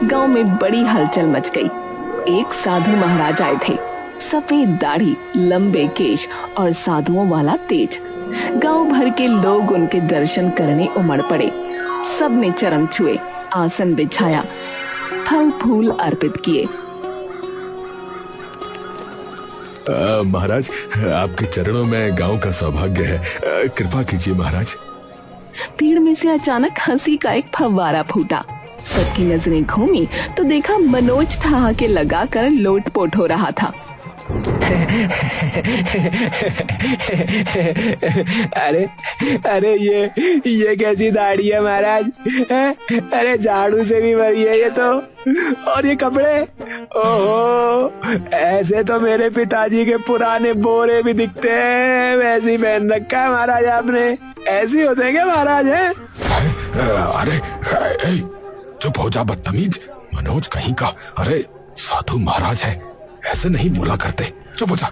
गांव में बड़ी हलचल मच गई। एक साधु महाराज आए थे, सफेद दाढ़ी, लंबे केश और साधुओं वाला तेज। गांव भर के लोग उनके दर्शन करने उमड़ पड़े। सबने चरण छुए, आसन बिछाया, फल फूल अर्पित किए। महाराज, आपके चरणों में गांव का सौभाग्य है, कृपा कीजिए महाराज। भीड़ में से अचानक हंसी का एक फव्वारा फूटा। सबकी नजरें घूमी तो देखा मनोज ठहाके लगाकर लोटपोट हो रहा था। अरे अरे ये कैसी दाढ़ी है महाराज? अरे झाड़ू से भी बड़ी है ये तो। और ये कपड़े, ओहो, ऐसे तो मेरे पिताजी के पुराने बोरे भी दिखते हैं। वैसे ही पहन रखा है महाराज आपने। ऐसे होते हैं क्या महाराज? है अरे चुप हो जा बदतमीज, मनोज कहीं का। अरे साधु महाराज है, ऐसे नहीं बोला करते, चुप हो जा।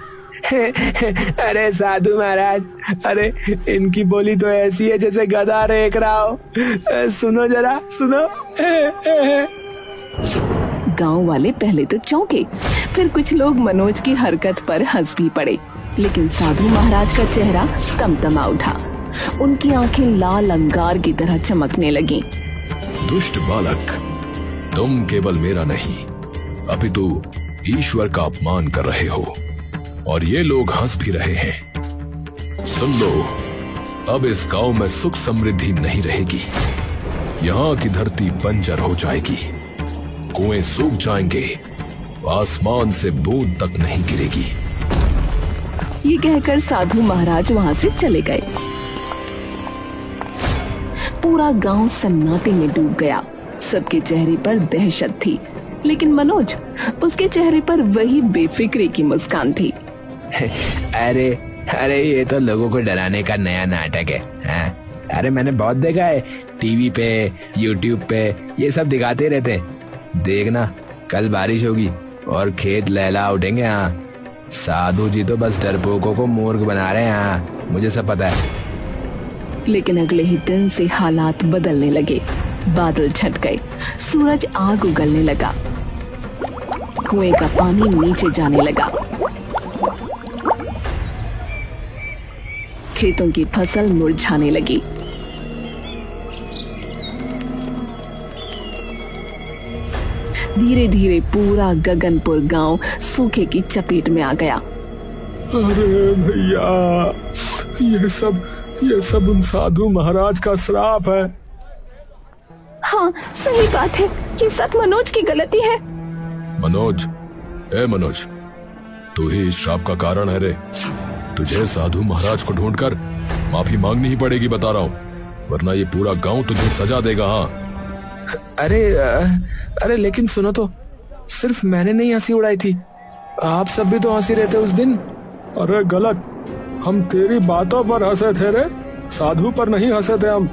अरे साधु महाराज, अरे इनकी बोली तो ऐसी है जैसे गधा रेख रहा हो। सुनो जरा, सुनो। गांव वाले पहले तो चौंके, फिर कुछ लोग मनोज की हरकत पर हंस भी पड़े। लेकिन साधु महाराज का चेहरा तमतमा उठा। उनकी आंखें लाल अंगार की तरह चमकने लगीं। दुष्ट बालक, तुम केवल मेरा नहीं अपितु ईश्वर का अपमान कर रहे हो, और ये लोग हंस भी रहे हैं। सुन लो, अब इस गांव में सुख समृद्धि नहीं रहेगी। यहाँ की धरती बंजर हो जाएगी, कुएं सूख जाएंगे, आसमान से बूंद तक नहीं गिरेगी। ये कहकर साधु महाराज वहां से चले गए। पूरा गांव सन्नाटे में डूब गया। सबके चेहरे पर दहशत थी, लेकिन मनोज, उसके चेहरे पर वही बेफिक्री की मुस्कान थी। अरे अरे ये तो लोगों को डराने का नया नाटक है, हाँ? अरे मैंने बहुत देखा है, टीवी पे, यूट्यूब पे ये सब दिखाते रहते। देखना कल बारिश होगी और खेत लहला उठेंगे। हाँ, साधु जी तो बस डरपोकों को मूर्ख बना रहे हैं। हाँ, मुझे सब पता है। लेकिन अगले ही दिन से हालात बदलने लगे। बादल छट गए, सूरज आग उगलने लगा, कुएं का पानी नीचे जाने लगा, खेतों की फसल मुरझाने लगी। धीरे धीरे पूरा गगनपुर गांव सूखे की चपेट में आ गया। अरे भैया, ये सब उन साधु महाराज का श्राप है। हाँ, सही बात है, ये सब मनोज की गलती है। मनोज, ए मनोज, तू ही इस श्राप का कारण है रे। तुझे साधु महाराज को ढूंढकर माफी मांगनी ही पड़ेगी, बता रहा हूँ, वरना ये पूरा गांव तुझे सजा देगा। हाँ। अरे लेकिन सुनो तो, सिर्फ मैंने नहीं हंसी उड़ाई थी, आप सब भी तो हंसी रहे थे उस दिन। अरे गलत, हम तेरी बातों पर हंसे थे रे, साधु पर नहीं हंसे थे हम।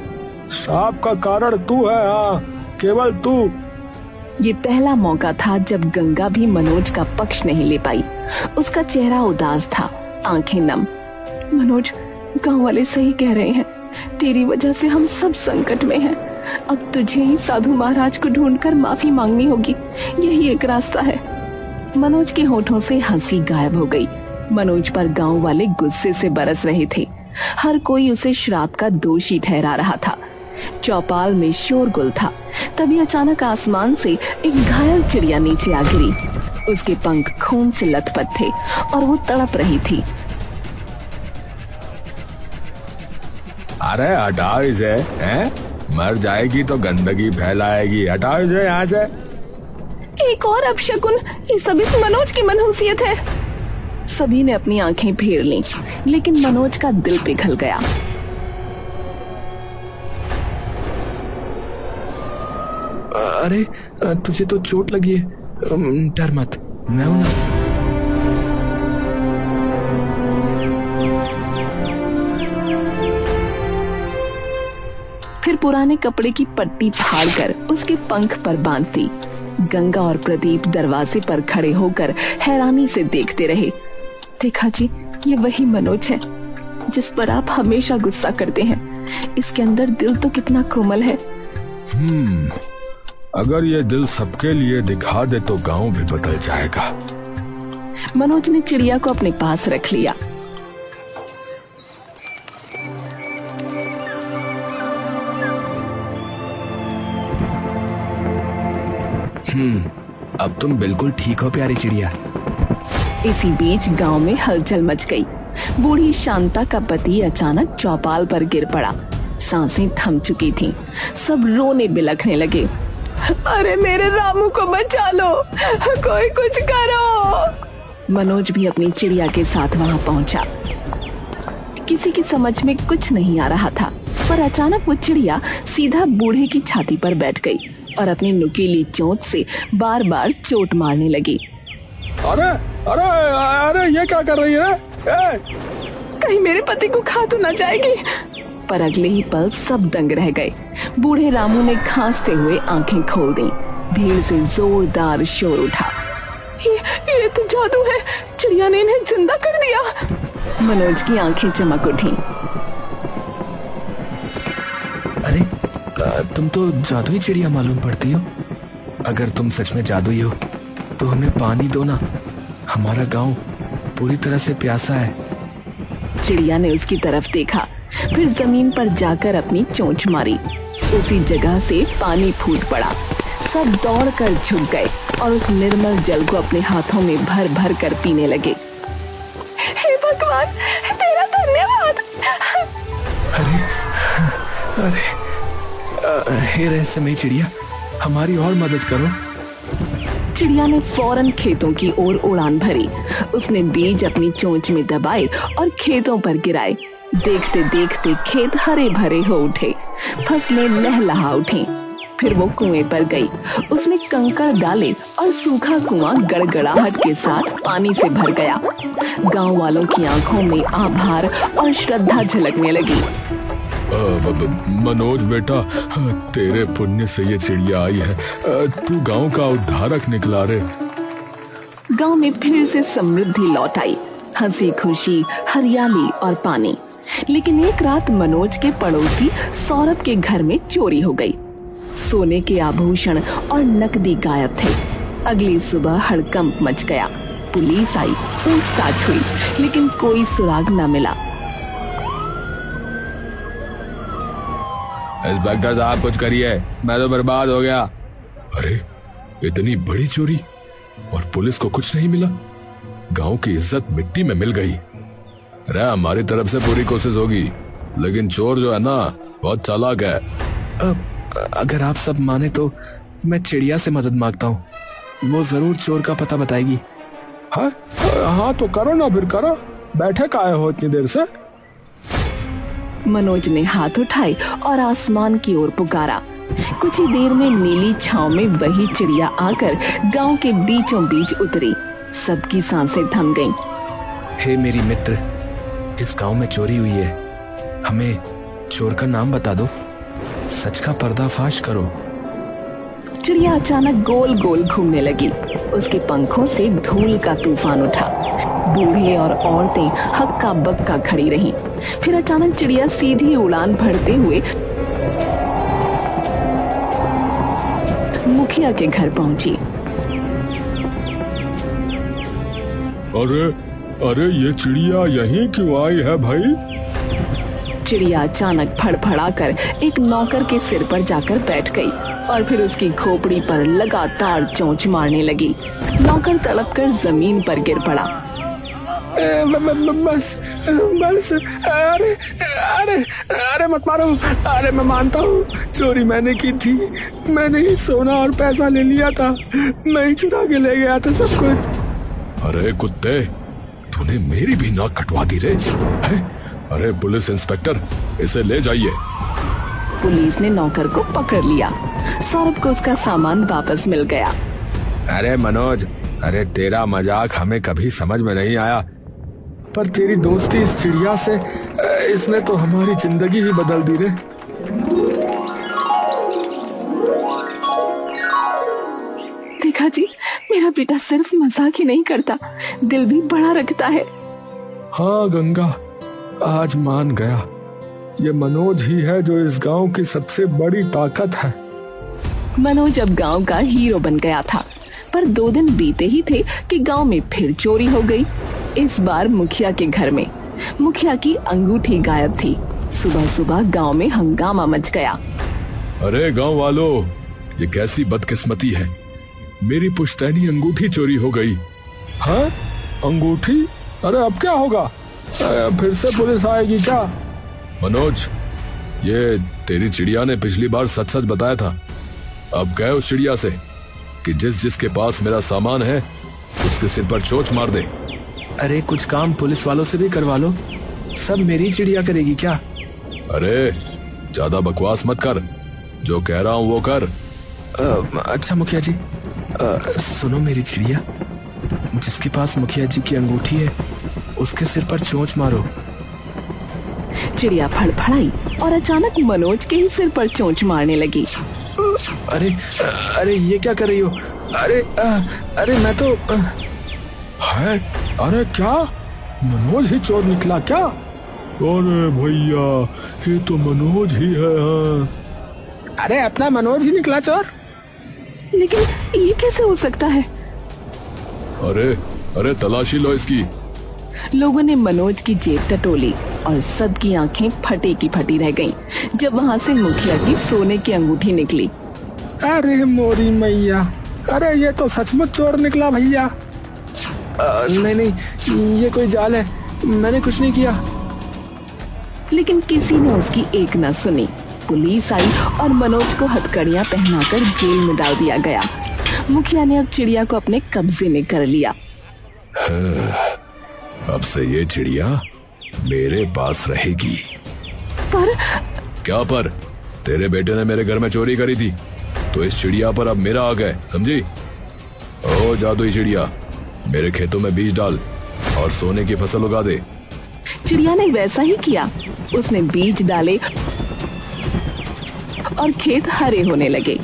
श्राप का कारण तू है, हाँ, केवल तू। ये पहला मौका था जब गंगा भी मनोज का पक्ष नहीं ले पाई। उसका चेहरा उदास था, आंखें नम। मनोज, गांव वाले सही कह रहे हैं, तेरी वजह से हम सब संकट में हैं। अब तुझे ही साधु महाराज को ढूंढकर माफी मांगनी होगी, यही एक रास्ता है। मनोज के होठों से हंसी गायब हो गई। मनोज पर गांव वाले गुस्से से बरस रहे थे। हर कोई उसे श्राप का दोषी ठहरा रहा था। चौपाल में शोरगुल था। तभी अचानक आसमान से एक घायल चिड़िया नीचे आ गिरी। उसके पंख खून से लथपथ थे और वो तड़प रही थी। अरे हटाओ इसे, हैं? मर जाएगी तो गंदगी फैलाएगी, हटाओ इसे यहाँ से। एक और अपशकुन, ये सब इस मनोज की मनहूसियत है। सभी ने अपनी आंखें फेर लीं, लेकिन मनोज का दिल पिघल गया। अरे तुझे तो चोट लगी है, डर मत, मैं हूं ना। फिर पुराने कपड़े की पट्टी फाड़कर उसके पंख पर बांध दी। गंगा और प्रदीप दरवाजे पर खड़े होकर हैरानी से देखते रहे। देखा जी, ये वही मनोज है जिस पर आप हमेशा गुस्सा करते हैं। इसके अंदर दिल तो कितना कोमल है। अगर ये दिल सबके लिए दिखा दे तो गांव भी बदल जाएगा। मनोज ने चिड़िया को अपने पास रख लिया। अब तुम बिल्कुल ठीक हो प्यारी चिड़िया। इसी बीच गांव में हलचल मच गई। बूढ़ी शांता का पति अचानक चौपाल पर गिर पड़ा। सांसें थम चुकी थीं। सब रोने बिलखने लगे। अरे मेरे रामू को बचा लो, कोई कुछ करो। मनोज भी अपनी चिड़िया के साथ वहां पहुंचा। किसी की समझ में कुछ नहीं आ रहा था, पर अचानक वो चिड़िया सीधा बूढ़े की छाती पर बैठ गई और अपनी नुकीली चोंच से बार बार चोट मारने लगी। अरे अरे अरे ये क्या कर रही है? कहीं मेरे पति को खा तो ना जाएगी। पर अगले ही पल सब दंग रह गए। बूढ़े रामू ने खांसते हुए आंखें खोल दी। भीड़ से जोरदार शोर उठा। ये तो जादू है, चिड़िया ने इन्हें जिंदा कर दिया। मनोज की आंखें चमक उठी। अरे तुम तो जादुई चिड़िया मालूम पड़ती हो। अगर तुम सच में जादुई हो तो हमें पानी दो ना, हमारा गांव पूरी तरह से प्यासा है। चिड़िया ने उसकी तरफ देखा, फिर जमीन पर जाकर अपनी चोंच मारी। उसी जगह से पानी फूट पड़ा। सब दौड़कर झुक गए और उस निर्मल जल को अपने हाथों में भर भर कर पीने लगे। हे भगवान, तेरा धन्यवाद। अरे हे रहस्यमयी चिड़िया, हमारी और मदद करो। चिड़िया ने फौरन खेतों की ओर उड़ान भरी। उसने बीज अपनी चोंच में दबाए और खेतों पर गिराए। देखते देखते खेत हरे भरे हो उठे, फसलें लहलहा उठी। फिर वो कुएं पर गई। उसने कंकड़ डाले और सूखा कुआं गड़गड़ाहट के साथ पानी से भर गया। गांव वालों की आंखों में आभार और श्रद्धा झलकने लगी। मनोज बेटा, तेरे पुण्य से ये चिड़िया आई है। तू गांव का उद्धारक निकला रे। गांव में फिर से समृद्धि लौट आई। हंसी खुशी, हरियाली और पानी। लेकिन एक रात मनोज के पड़ोसी सौरभ के घर में चोरी हो गई। सोने के आभूषण और नकदी गायब थे। अगली सुबह हड़कंप मच गया। पुलिस आई, पूछताछ हुई, लेकिन कोई सुराग न मिला। इंस्पेक्टर साहब कुछ करिए, मैं तो बर्बाद हो गया। अरे इतनी बड़ी चोरी और पुलिस को कुछ नहीं मिला। गांव की इज्जत मिट्टी में मिल गई। अरे हमारी तरफ से पूरी कोशिश होगी, लेकिन चोर जो है ना बहुत चालाक है। अगर आप सब माने तो मैं चिड़िया से मदद मांगता हूँ, वो जरूर चोर का पता बताएगी। हाँ तो करो ना, फिर करो। बैठे काहे हो इतनी देर से? मनोज ने हाथ उठाए और आसमान की ओर पुकारा। कुछ ही देर में नीली छांव में वही चिड़िया आकर गांव के बीचों बीच उतरी। सबकी सांसें थम गईं। हे मेरी मित्र, इस गांव में चोरी हुई है, हमें चोर का नाम बता दो, सच का पर्दाफाश करो। चिड़िया अचानक गोल गोल घूमने लगी। उसके पंखों से धूल का तूफान उठा। बूढ़े और औरतें हक्का बक्का खड़ी रहीं। फिर अचानक चिड़िया सीधी उड़ान भरते हुए मुखिया के घर पहुंची। अरे अरे ये चिड़िया यहीं क्यों आई है भाई? चिड़िया अचानक फड़फड़ाकर एक नौकर के सिर पर जाकर बैठ गई और फिर उसकी खोपड़ी पर लगातार चोंच मारने लगी। नौकर तड़पकर जमीन पर गिर पड़ा। बस बस, अरे अरे अरे मत मारो। अरे मैं मानता हूँ चोरी मैंने की थी, मैंने ही सोना और पैसा ले लिया था, मैं ही चुरा के ले गया था सब कुछ। अरे कुत्ते, तूने मेरी भी नाक कटवा दी रे। है? अरे पुलिस इंस्पेक्टर, इसे ले जाइए। पुलिस ने नौकर को पकड़ लिया। सौरभ को उसका सामान वापस मिल गया। अरे मनोज, अरे तेरा मजाक हमें कभी समझ में नहीं आया, पर तेरी दोस्ती इस चिड़िया से, इसने तो हमारी जिंदगी ही बदल दी रे। देखा जी, मेरा बेटा सिर्फ मजाक ही नहीं करता, दिल भी बड़ा रखता है। हाँ गंगा, आज मान गया, ये मनोज ही है जो इस गांव की सबसे बड़ी ताकत है। मनोज अब गांव का हीरो बन गया था। पर 2 दिन बीते ही थे कि गांव में फिर चोरी हो गई। इस बार मुखिया के घर में। मुखिया की अंगूठी गायब थी। सुबह सुबह गांव में हंगामा मच गया। अरे गांव वालों, ये कैसी बदकिस्मती है, मेरी पुश्तैनी अंगूठी चोरी हो गई। हाँ, अंगूठी? अरे अब क्या होगा? फिर से पुलिस आएगी क्या? मनोज, ये तेरी चिड़िया ने पिछली बार सच सच बताया था। अब कह उस चिड़िया से कि जिसके पास मेरा सामान है उसके सिर पर चोंच मार दे। अरे कुछ काम पुलिस वालों से भी करवा लो, सब मेरी चिड़िया करेगी क्या? अरे ज्यादा बकवास मत कर, जो कह रहा हूँ वो कर। अच्छा मुखिया जी, सुनो मेरी चिड़िया, जिसके पास मुखिया जी की अंगूठी है उसके सिर पर चोंच मारो। चिड़िया फड़फड़ाई और अचानक मनोज के ही सिर पर चोंच मारने लगी। अरे अरे ये क्या कर रही हो? अरे अरे मैं तो है? अरे क्या मनोज ही चोर निकला क्या? अरे भैया, ये तो मनोज ही है। हाँ। अरे अपना मनोज ही निकला चोर? लेकिन ये कैसे हो सकता है? अरे अरे तलाशी लो इसकी। लोगों ने मनोज की जेब टटोली और सबकी आंखें फटी की फटी रह गईं जब वहां से मुखिया की सोने की अंगूठी निकली। अरे मोरी मैया, अरे ये तो सचमुच चोर निकला भैया। नहीं नहीं, ये कोई जाल है, मैंने कुछ नहीं किया। लेकिन किसी ने उसकी एक न सुनी। पुलिस आई और मनोज को हथकड़ियां पहनाकर जेल में डाल दिया गया। मुखिया ने अब चिड़िया को अपने कब्जे में कर लिया। अब से ये चिड़िया मेरे पास रहेगी। पर क्या पर? तेरे बेटे ने मेरे घर में चोरी करी थी तो इस चिड़िया पर अब मेरा आ गए, समझी? ओ जादुई चिड़िया, मेरे खेतों में बीज डाल और सोने की फसल उगा दे। चिड़िया ने वैसा ही किया। उसने बीज डाले और खेत हरे होने लगे।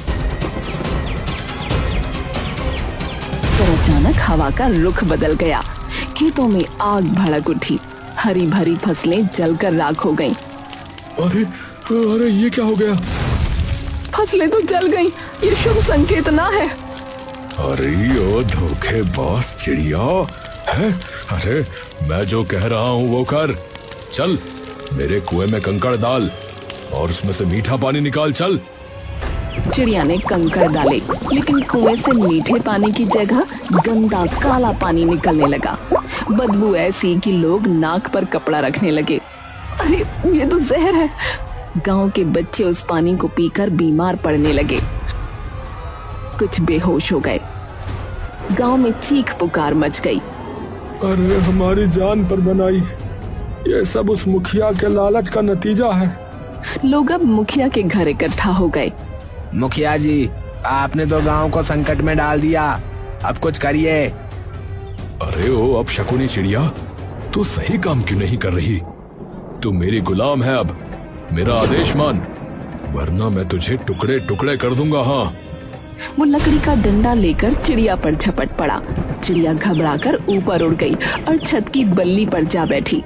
पर अचानक हवा का रुख बदल गया। खेतों में आग भड़क उठी। हरी भरी फसलें जलकर राख हो गईं। अरे अरे ये क्या हो गया? फसलें तो जल गईं। ये शुभ संकेत ना है। अरे ओ धोखेबाज चिड़िया है। अरे मैं जो कह रहा हूँ वो कर। चल मेरे कुएं में कंकड़ डाल और उसमें से मीठा पानी निकाल। चल। चिड़िया ने कंकड़ डाले, लेकिन कुएं से मीठे पानी की जगह गंदा काला पानी निकलने लगा। बदबू ऐसी कि लोग नाक पर कपड़ा रखने लगे। अरे ये तो जहर है। गांव के बच्चे उस पानी को पीकर बीमार पड़ने लगे। कुछ बेहोश हो गए। गांव में चीख पुकार मच गई। अरे हमारी जान पर बनाई, ये सब उस मुखिया के लालच का नतीजा है। लोग अब मुखिया के घर इकट्ठा हो गए। मुखिया जी, आपने तो गांव को संकट में डाल दिया, अब कुछ करिए। अरे ओ अब शकुनी चिड़िया, तू सही काम क्यों नहीं कर रही? तू मेरी गुलाम है, अब मेरा आदेश मान, वरना मैं तुझे टुकड़े टुकड़े कर दूंगा। हाँ। वो लकड़ी का डंडा लेकर चिड़िया पर झपट पड़ा। चिड़िया घबराकर ऊपर उड़ गई और छत की बल्ली पर जा बैठी।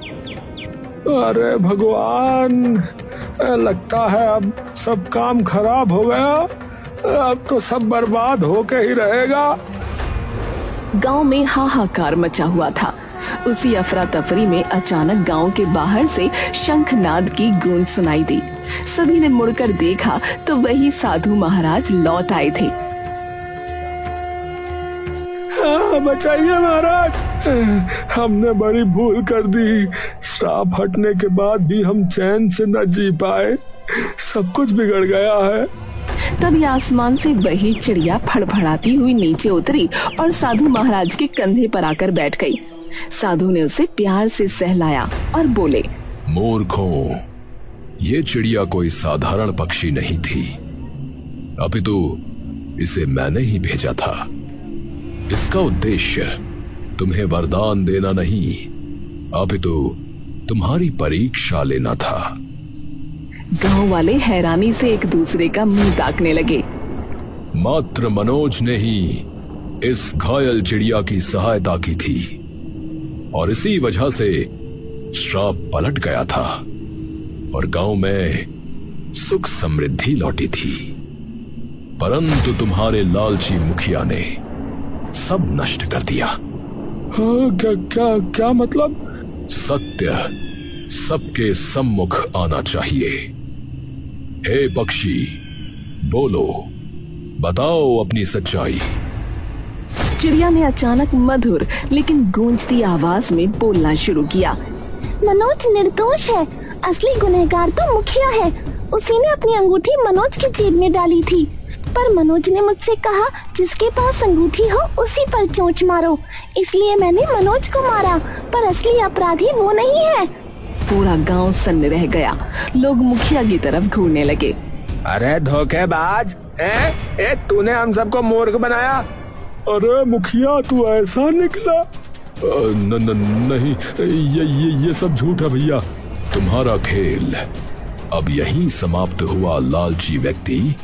अरे भगवान, लगता है अब सब काम खराब हो गया। अब तो सब बर्बाद होके ही रहेगा। गांव में हाहाकार मचा हुआ था। उसी अफरा तफरी में अचानक गांव के बाहर से शंखनाद की गूंज सुनाई दी। सभी ने मुड़कर देखा तो वही साधु महाराज लौट आए थे। बचाइए महाराज, हमने बड़ी भूल कर दी। श्राप हटने के बाद भी हम चैन से न जी पाए, सब कुछ बिगड़ गया है। तभी आसमान से वही चिड़िया फड़फड़ाती हुई नीचे उतरी और साधु महाराज के कंधे पर आकर बैठ गई। साधु ने उसे प्यार से सहलाया और बोले, मूर्खों, ये चिड़िया कोई साधारण पक्षी नहीं थी, अपितु इसे मैंने ही भेजा था। इसका उद्देश्य तुम्हें वरदान देना नहीं, अपितु तुम्हारी परीक्षा लेना था। गांव वाले हैरानी से एक दूसरे का मुंह ताकने लगे। मात्र मनोज ने ही इस घायल चिड़िया की सहायता की थी और इसी वजह से श्राप पलट गया था और गांव में सुख समृद्धि लौटी थी। परंतु तुम्हारे लालची मुखिया ने सब नष्ट कर दिया। हाँ, क्या क्या क्या मतलब? सत्य सबके सम्मुख आना चाहिए। हे पक्षी, बोलो, बताओ अपनी सच्चाई। चिड़िया ने अचानक मधुर लेकिन गूंजती आवाज में बोलना शुरू किया। मनोज निर्दोष है, असली गुनहगार तो मुखिया है। उसी ने अपनी अंगूठी मनोज की जेब में डाली थी, पर मनोज ने मुझसे कहा जिसके पास अंगूठी हो उसी पर चोंच मारो, इसलिए मैंने मनोज को मारा, पर असली अपराधी वो नहीं है। पूरा गांव सन्न रह गया। लोग मुखिया की तरफ घूरने लगे। अरे धोखेबाज, तूने हम सबको मूर्ख बनाया। अरे मुखिया, तू ऐसा निकला? नहीं, ये सब झूठ है भैया। तुम्हारा खेल अब यहीं समाप्त हुआ लालची व्यक्ति।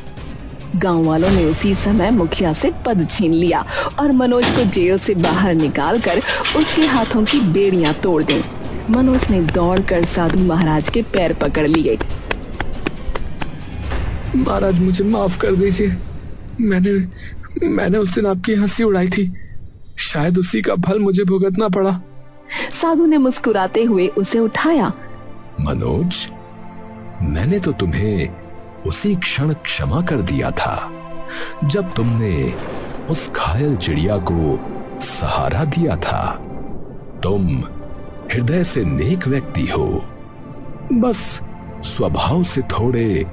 गांव वालों ने उसी समय मुखिया से पद छीन लिया और मनोज को जेल से बाहर निकालकर उसके हाथों की बेड़ियां तोड़ दी। मनोज ने दौड़कर साधु महाराज के पैर पकड़ लिए। महाराज, मुझे माफ कर दीजिए। मैंने उस दिन आपकी हंसी उड़ाई थी, शायद उसी का फल मुझे भुगतना पड़ा। साधु ने मुस्कुराते हुए उसे उठाया। मनोज, मैंने तो तुम्हें उसी क्षण क्षमा कर दिया था जब तुमने उस घायल चिड़िया को सहारा दिया था। तुम हृदय से नेक व्यक्ति हो, बस स्वभाव से थोड़े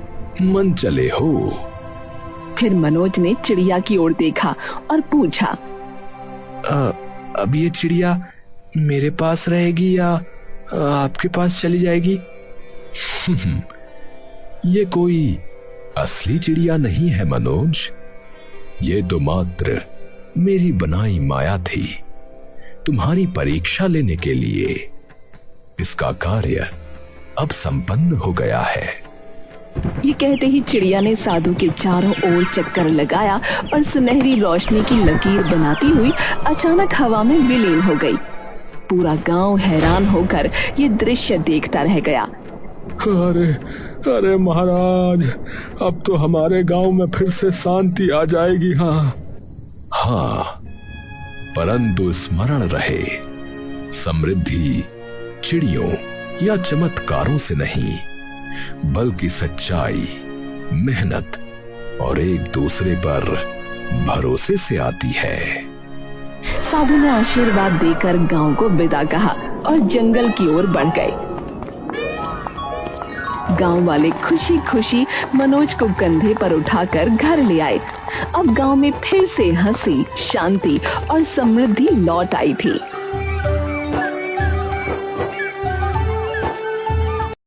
मन चले हो। फिर मनोज ने चिड़िया की ओर देखा और पूछा, अब ये चिड़िया मेरे पास रहेगी या आपके पास चली जाएगी? ये कोई असली चिड़िया नहीं है मनोज, ये तो मात्र मेरी बनाई माया थी, तुम्हारी परीक्षा लेने के लिए। इसका कार्य अब संपन्न हो गया है। ये कहते ही चिड़िया ने साधु के चारों ओर चक्कर लगाया और सुनहरी रोशनी की लकीर बनाती हुई अचानक हवा में विलीन हो गई। पूरा गांव हैरान होकर ये दृश्य देखता रह गया। अरे महाराज, अब तो हमारे गांव में फिर से शांति आ जाएगी। हाँ, परंतु स्मरण रहे, समृद्धि चिड़ियों या चमत्कारों से नहीं, बल्कि सच्चाई, मेहनत और एक दूसरे पर भरोसे से आती है। साधु ने आशीर्वाद देकर गांव को विदा कहा और जंगल की ओर बढ़ गए। गांव वाले खुशी खुशी मनोज को कंधे पर उठाकर घर ले आए। अब गांव में फिर से हंसी, शांति और समृद्धि लौट आई थी।